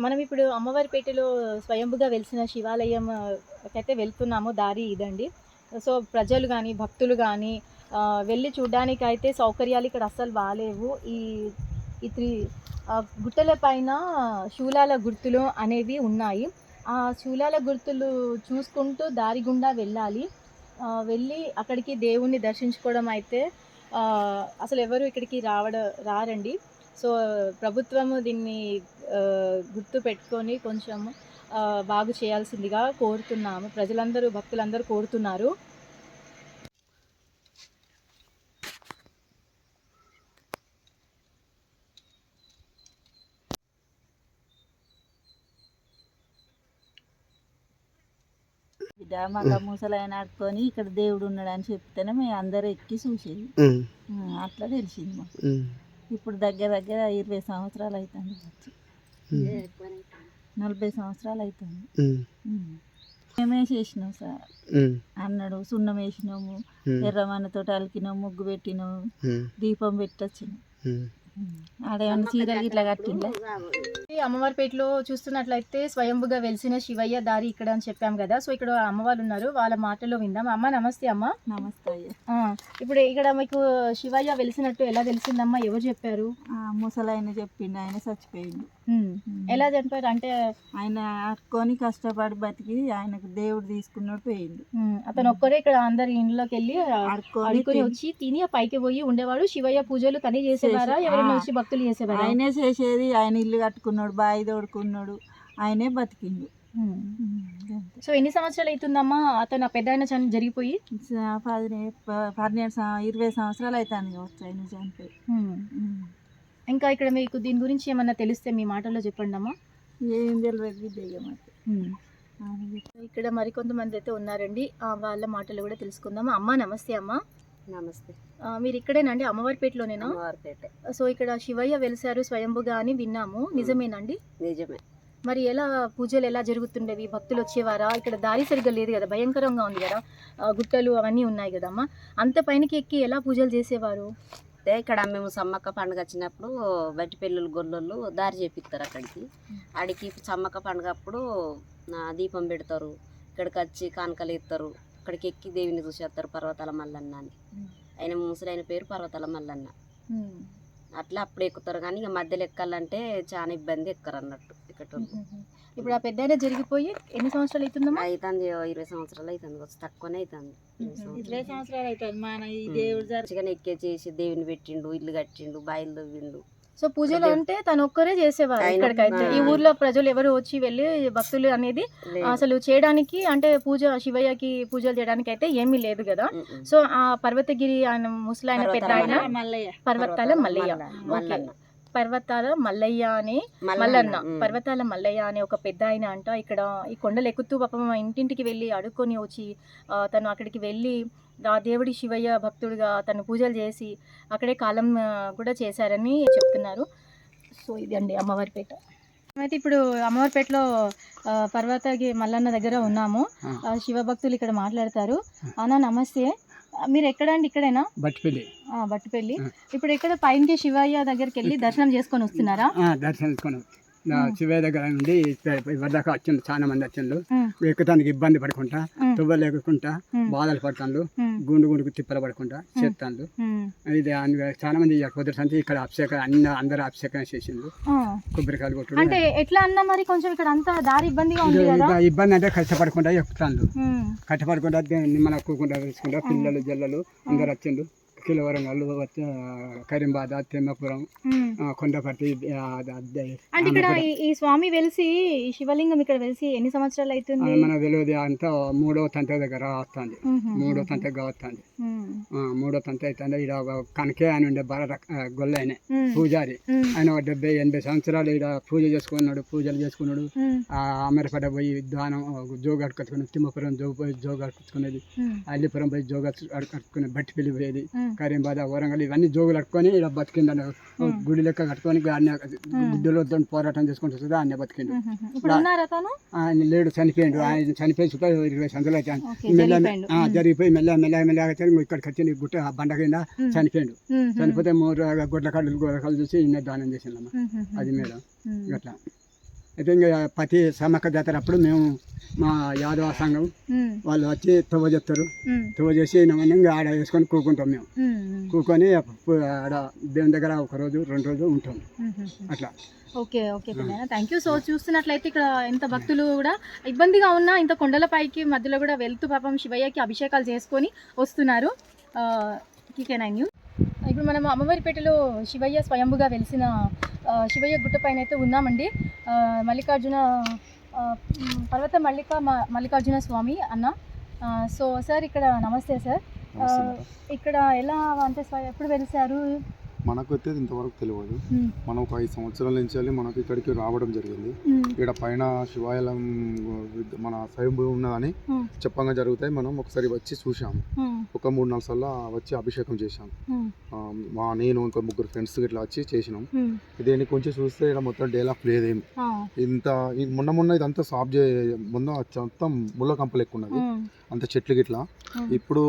మనం ఇప్పుడు అమ్మవారిపేటలో స్వయంభుగా వెలిసిన శివాలయం కైతే వెళ్తున్నాము. దారి ఇదండి. సో, ప్రజలు గానీ, భక్తులు గానీ వెళ్లి చూడ్డానికైతే సౌకర్యాలు ఇక్కడ అస్సలు బాలేవు. ఈ గుట్టల పైన శూలాల గుర్తులు అనేవి ఉన్నాయి. ఆ శూలాల గుర్తులు చూసుకుంటూ దారి గుండా వెళ్ళాలి. వెళ్ళి అక్కడికి దేవుణ్ణి దర్శించుకోవడం అయితే అసలెవరు ఇక్కడికి రారండి. సో, ప్రభుత్వము దీన్ని గుర్తుపెట్టుకొని కొంచెం బాగు చేయాల్సిందిగా కోరుతున్నాము. ప్రజలందరూ, భక్తులందరూ కోరుతున్నారు. మళ్ళా ముసలాయన ఆడుకొని ఇక్కడ దేవుడు ఉన్నాడని చెప్తేనే మేము అందరూ ఎక్కి చూసేది. అట్లా తెలిసింది మాకు. ఇప్పుడు దగ్గర దగ్గర 20 సంవత్సరాలు అవుతుంది, 40 సంవత్సరాలు అవుతుంది. మేమే చేసినాం సార్ అన్నాడు. సున్నం వేసినాము, ఎర్రమన్నతో అలికినాము, ముగ్గు పెట్టినాము, దీపం పెట్టొచ్చినాం. ఆడేమన్నా చీరలు ఇట్లా కట్టిందా? అమ్మవారిపేటలో చూస్తున్నట్లయితే స్వయంభుగా వెలిసిన శివయ్య దారి ఇక్కడ అని చెప్పాం కదా. సో, ఇక్కడ అమ్మవారు ఉన్నారు, వాళ్ళ మాటల్లో విందాం. అమ్మ నమస్తే. అమ్మ నమస్తే అయ్యా. ఇప్పుడు ఇక్కడ మీకు శివయ్య వెలిసినట్టు ఎలా తెలిసిందమ్మా? ఎవరు చెప్పారు? ముసలాయన చెప్పిండు. ఆయన చచ్చిపోయిండు. ఎలా చనిపోయారు అంటే? ఆయన ఆడుకొని కష్టపడి బతికి ఆయనకు దేవుడు తీసుకున్నట్టు పోయిండు. అతను ఒక్కడే ఇక్కడ అందరి ఇంట్లోకి వెళ్ళి ఆడుకొని వచ్చి తిని పైకి పోయి ఉండేవాడు. శివయ్య పూజలు తనే చేసేవారా? ఎవరైనా వచ్చి భక్తులు చేసేవారా? ఆయనే చేసేది. ఆయన ఇల్లు కట్టుకున్నాడు, బావి తోడుకున్నాడు, ఆయనే బతికిండు. సో, ఎన్ని సంవత్సరాలు అవుతుందమ్మా అతను పెద్ద ఆయన జరిగిపోయి? 20 సంవత్సరాలు అవుతాను కావచ్చు ఆయన చనిపోయి. ఇంకా ఇక్కడ మీకు దీని గురించి ఏమన్నా తెలిస్తే మీ మాటల్లో చెప్పండి అమ్మా. ఏం తెలియదు మాకు. ఇక్కడ మరికొంతమంది అయితే ఉన్నారండి, వాళ్ళ మాటలు కూడా తెలుసుకుందాం. అమ్మ నమస్తే. అమ్మ నమస్తే. మీరు ఇక్కడేనండి? అమ్మవారిపేటలోనేనా? అమ్మవారిపేట. సో, ఇక్కడ శివయ్య వెలిసారు స్వయంభుగా అని విన్నాము, నిజమేనండి? నిజమే. మరి ఎలా పూజలు ఎలా జరుగుతుండేవి? భక్తులు వచ్చేవారా? ఇక్కడ దారి సరిగ్గా లేదు కదా, భయంకరంగా ఉంది కదా, గుట్టలు అవన్నీ ఉన్నాయి కదమ్మా. అంత పైనకి ఎక్కి ఎలా పూజలు చేసేవారు? ఇక్కడ మేము సమ్మక్క పండుగ వచ్చినప్పుడు బట్టి పెళ్ళిళ్ళు గొల్లలు దారి చేపిస్తారు. ఆడికి సమ్మక్క పండుగ అప్పుడు దీపం పెడతారు. ఇక్కడికి వచ్చి కానుకలు ఎత్తారు. ఇక్కడికి ఎక్కి దేవిని చూసేస్తారు, పర్వతాల మల్లన్న అని. ఆయన ముసలైన పేరు పర్వతాల మల్లన్న. అట్లా అప్పుడు ఎక్కుతారు. కానీ ఇక మధ్యలో ఎక్కాలంటే చాలా ఇబ్బంది, ఎక్కరు అన్నట్టు ఇక్కడ. ఇప్పుడు ఆ పెద్ద జరిగిపోయి ఎన్ని సంవత్సరాలు అవుతుందమ్మా? అవుతుంది 20 సంవత్సరాలు అవుతుంది, తక్కువనే అవుతుంది. 20 సంవత్సరాలు అవుతుంది. మన ఈ దేవుడు మంచిగానే ఎక్కే చేసి దేవుని పెట్టిండు, ఇల్లు కట్టిండు, బాయిలు తవ్విండు. సో, పూజలు అంటే తను ఒక్కరే చేసేవారు ఇక్కడికైతే? ఈ ఊర్లో ప్రజలు ఎవరు వచ్చి వెళ్ళి భక్తులు అనేది అసలు చేయడానికి అంటే శివయ్యకి పూజలు చేయడానికి అయితే ఏమీ లేదు కదా. సో, ఆ పర్వతగిరి ఆయన ముసలాయన పెద్ద ఆయన పర్వతాల మల్లయ్య అని పర్వతాల మల్లయ్య అనే ఒక పెద్ద ఆయన అంట. ఇక్కడ ఈ కొండలు ఎక్కుతూ పాపం ఇంటింటికి వెళ్ళి అడుక్కొని వచ్చి తను అక్కడికి వెళ్ళి ఆ దేవుడి శివయ్య భక్తుడిగా తను పూజలు చేసి అక్కడే కాలం కూడా చేశారని చెప్తున్నారు. సో, ఇది అండి అమ్మవారిపేట. అయితే ఇప్పుడు అమ్మవారిపేటలో పర్వతగిరి మల్లన్న దగ్గర ఉన్నాము. శివభక్తులు ఇక్కడ మాట్లాడతారు. అన్న నమస్తే. మీరు ఎక్కడండి? ఇక్కడేనా? బట్టిపల్లి. ఇప్పుడు ఇక్కడ పైన శివయ్య దగ్గరికి వెళ్ళి దర్శనం చేసుకొని వస్తున్నారా? దర్శనం శివయ్య దగ్గర నుండి వరదాకా వచ్చిండు, చాలా మంది వచ్చిండు. ఎక్కుతానికి ఇబ్బంది పడుకుంటా, తువ్వలు లేకుండా బాధలు పడుతాండు, గుండుకు తిప్పలు పడుకుంటా చేస్తాండు. ఇది చాలా మంది కుదరసంచి ఇక్కడ అభిషేకం అందరూ అభిషేకం చేసిండు, కొబ్బరికాయలు కొట్టు. అంటే ఎట్లా అన్నా మరి కొంచెం ఇక్కడ అంతా దారి ఇబ్బందిగా ఉంది కదా? ఇబ్బంది అంటే కష్టపడకుండా ఎక్కుతాండు, కష్టపడకుండా నిమ్మల కూకుండా వేసుకుంటా. పిల్లలు జల్లలు అందరు వచ్చిండు. కిలవరంగల్, కరీంబాద్, తిమ్మపురం, కొండపర్తి. అంటే ఇక్కడ ఈ స్వామి వెలిసి ఈ శివలింగం ఇక్కడ వెలిసి ఎన్ని సంవత్సరాలు అవుతుంది? మన తెలియదు. అంతా 3వ తంత దగ్గర వస్తుంది, 3వ తంతగా వస్తుంది. 3వ తంత అవుతుంది. ఇక్కడ కనకే అని ఉండే గొల్ల ఆయన పూజారి. ఆయన 70-80 సంవత్సరాలు ఇక్కడ పూజలు చేసుకున్నాడు. అమరపేట పోయి దానం జోగు అడుకొచ్చుకున్నాడు, తిమ్మపురం జోగు అడుకొచ్చుకునేది, అల్లిపురం పోయి జోగు అడుకొచ్చుకునేది, బట్టిపల్లి పోయేది, కరీంబాద్, వరంగల్ ఇవన్నీ జోగులు కట్టుకొని ఇలా బతికిండు. గుడి లెక్క కట్టుకొని గుడ్డలో పోరాటం చేసుకుంటూ వస్తుంది. ఆయన బతికిండు. ఆయన లేడు, చనిపోయిండు. ఆయన చనిపోయి 20 సంవత్సరాలు అయితే జరిగిపోయి మెల్లగా ఇక్కడికి వచ్చి గుట్ట బండ కింద చనిపోయిండు. చనిపోతే 3 గొడ్ల కళ్ళు చూసి ఇన్న దానం చేసిందమ్మా. అది మేడం అట్లా. అయితే ఇంకా ప్రతి సమ్మక్క జాతర అప్పుడు మేము మా యాదవ సంఘం వాళ్ళు వచ్చి తవ్వ చెప్తారు. తవ్వ చేసి ఇంకా ఆడ వేసుకొని కూకుంటాం మేము. కూకొని ఆడ దేవుని దగ్గర 1 రోజు 2 రోజులు ఉంటాం అట్లా. Okay okay thank you. So చూస్తున్నట్లయితే ఇక్కడ ఎంత భక్తులు కూడా ఇబ్బందిగా ఉన్నా ఇంత కొండలపైకి మధ్యలో కూడా వెళ్తూ పాపం శివయ్యకి అభిషేకాలు చేసుకొని వస్తున్నారు. టీకే9 న్యూస్. ఇప్పుడు మనం అమ్మవారిపేటలో శివయ్య స్వయంభుగా వెలిసిన శివయ్య గుట్ట పైన అయితే ఉన్నామండి. మల్లికార్జున పర్వత మల్లికార్జున స్వామి అన్న. సో సార్ ఇక్కడ నమస్తే సార్. ఇక్కడ ఎలా అంటే ఎప్పుడు వెలిసారు? మనకైతే ఇంతవరకు తెలియదు. మనం ఒక 5 సంవత్సరాల నుంచి మనకు ఇక్కడికి రావడం జరిగింది. ఇక్కడ పైన శివాలయం మన స్వయంభూ ఉన్నదని చెప్పంగా జరుగుతాయి. మనం ఒకసారి వచ్చి చూసాము. ఒక 3-4 సార్లు వచ్చి అభిషేకం చేశాం. నేను ఇంకా 3 ఫ్రెండ్స్ ఇట్లా వచ్చి చేసినాం. దీన్ని కొంచెం చూస్తే ఇక్కడ మొత్తం డెవలప్ లేదేం. ఇంత మొన్న ఇదంతా సాఫ్ మొత్తం ముళ్ళ కంపలు ఎక్కువ ఉన్నది, అంత చెట్లు గిట్లా. ఇప్పుడు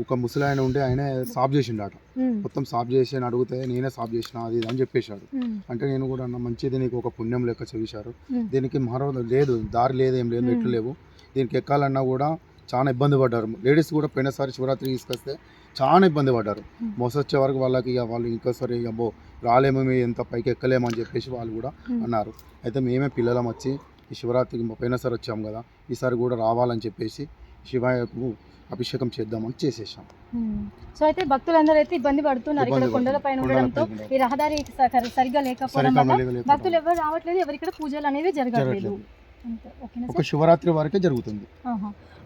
ఒక ముసలి ఆయన ఉండే ఆయన సాఫ్ చేసిండట. మొత్తం సాఫ్ చేసి అని అడిగితే నేనే సాఫ్ చేసిన అది అని చెప్పేశాడు. అంటే నేను కూడా అన్న మంచిది, నీకు ఒక పుణ్యం లెక్క చేశారు. దీనికి మరో లేదు, దారి లేదు, ఏం లేదు, ఎట్లు లేవు. దీనికి ఎక్కాలన్నా కూడా చాలా ఇబ్బంది పడ్డారు. లేడీస్ కూడా పోయినసారి శివరాత్రి తీసుకొస్తే చాలా ఇబ్బంది పడ్డారు. మోసొచ్చే వరకు వాళ్ళకి వాళ్ళు ఇంకోసారి అబ్బో రాలేము, మేము ఎంత పైకి ఎక్కలేమని చెప్పేసి వాళ్ళు కూడా అన్నారు. అయితే మేమే పిల్లలం వచ్చి ఈ శివరాత్రికి పోయినసారి వచ్చాము కదా, ఈసారి కూడా రావాలని చెప్పేసి శివయ్యకు అభిషేకం చేద్దామని చేసేసాం. సో అయితే భక్తులందరూ అయితే ఇబ్బంది పడుతున్నారు ఇక్కడ కొండల పైన ఉండడంతో. ఈ రహదారి సరిగ్గా లేకపోవడం వల్ల భక్తులు ఎవరు రావట్లేదు, ఎవరి ఇక్కడ పూజలు అనేవి జరగట్లేదు. ఒక శివరాత్రి వరకే జరుగుతుంది.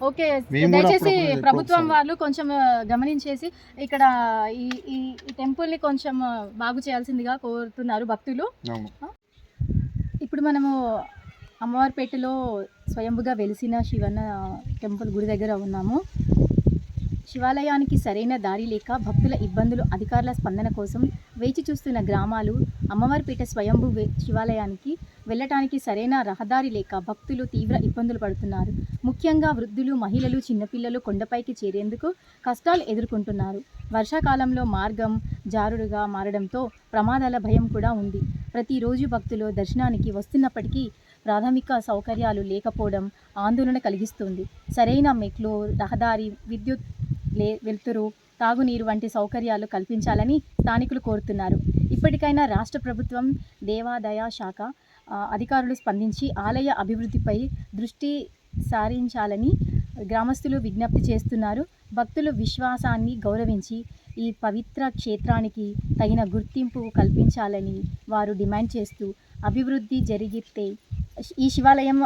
ఓకే, దయచేసి ప్రభుత్వం వాళ్ళు కొంచెం గమనించేసి ఇక్కడ ఈ టెంపుల్ ని కొంచెం బాగు చేయాల్సిందిగా కోరుతున్నారు భక్తులు. ఇప్పుడు మనము అమ్మవారిపేటలో స్వయంభుగా వెలిసిన శివన్న టెంపుల్ గుడి దగ్గర ఉన్నాము. శివాలయానికి సరైన దారి లేక భక్తుల ఇబ్బందులు, అధికారుల స్పందన కోసం వేచి చూస్తున్న గ్రామాలు. అమ్మవారిపేట స్వయంభూ శివాలయానికి వెళ్ళటానికి సరైన రహదారి లేక భక్తులు తీవ్ర ఇబ్బందులు పడుతున్నారు. ముఖ్యంగా వృద్ధులు, మహిళలు, చిన్నపిల్లలు కొండపైకి చేరేందుకు కష్టాలు ఎదుర్కొంటున్నారు. వర్షాకాలంలో మార్గం జారుడుగా మారడంతో ప్రమాదాల భయం కూడా ఉంది. ప్రతిరోజు భక్తులు దర్శనానికి వస్తున్నప్పటికీ ప్రాథమిక సౌకర్యాలు లేకపోవడం ఆందోళన కలిగిస్తుంది. సరైన మెట్లు, రహదారి, విద్యుత్, వెలుతురు, తాగునీరు వంటి సౌకర్యాలు కల్పించాలని స్థానికులు కోరుతున్నారు. ఇప్పటికైనా రాష్ట్ర ప్రభుత్వం, దేవాదాయ శాఖ అధికారులు స్పందించి ఆలయ అభివృద్ధిపై దృష్టి సారించాలని గ్రామస్తులు విజ్ఞప్తి చేస్తున్నారు. భక్తుల విశ్వాసాన్ని గౌరవించి ఈ పవిత్ర క్షేత్రానికి తగిన గుర్తింపు కల్పించాలని వారు డిమాండ్ చేస్తూ, అభివృద్ధి జరిగితే ఈ శివాలయం